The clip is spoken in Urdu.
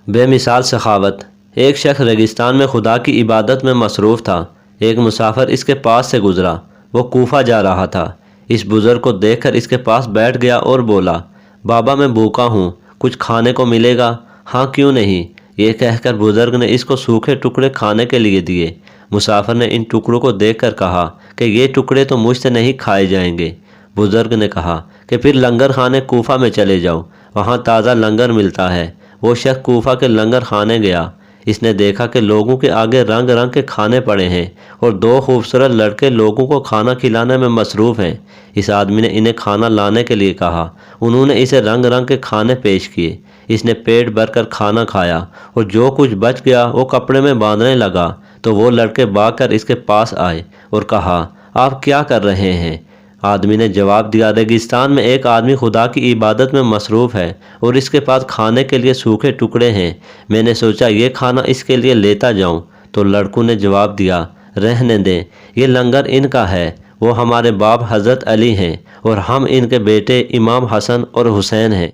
بے مثال سخاوت۔ ایک شخص ریگستان میں خدا کی عبادت میں مصروف تھا۔ ایک مسافر اس کے پاس سے گزرا۔ وہ کوفہ جا رہا تھا۔ اس بزرگ کو دیکھ کر اس کے پاس بیٹھ گیا اور بولا، بابا میں بھوکا ہوں، کچھ کھانے کو ملے گا؟ ہاں کیوں نہیں، یہ کہہ کر بزرگ نے اس کو سوکھے ٹکڑے کھانے کے لیے دیے۔ مسافر نے ان ٹکڑوں کو دیکھ کر کہا کہ یہ ٹکڑے تو مجھ سے نہیں کھائے جائیں گے۔ بزرگ نے کہا کہ پھر لنگر خانے کوفہ میں چلے جاؤ، وہاں تازہ لنگر ملتا ہے۔ وہ شخص کوفہ کے لنگر خانے گیا۔ اس نے دیکھا کہ لوگوں کے آگے رنگ رنگ کے کھانے پڑے ہیں اور دو خوبصورت لڑکے لوگوں کو کھانا کھلانے میں مصروف ہیں۔ اس آدمی نے انہیں کھانا لانے کے لیے کہا۔ انہوں نے اسے رنگ رنگ کے کھانے پیش کیے۔ اس نے پیٹ بھر کر کھانا کھایا اور جو کچھ بچ گیا وہ کپڑے میں باندھنے لگا تو وہ لڑکے بھاگ کر اس کے پاس آئے اور کہا، آپ کیا کر رہے ہیں؟ آدمی نے جواب دیا، ریگستان میں ایک آدمی خدا کی عبادت میں مصروف ہے اور اس کے پاس کھانے کے لیے سوکھے ٹکڑے ہیں، میں نے سوچا یہ کھانا اس کے لیے لیتا جاؤں۔ تو لڑکوں نے جواب دیا، رہنے دیں، یہ لنگر ان کا ہے، وہ ہمارے باپ حضرت علی ہیں اور ہم ان کے بیٹے امام حسن اور حسین ہیں۔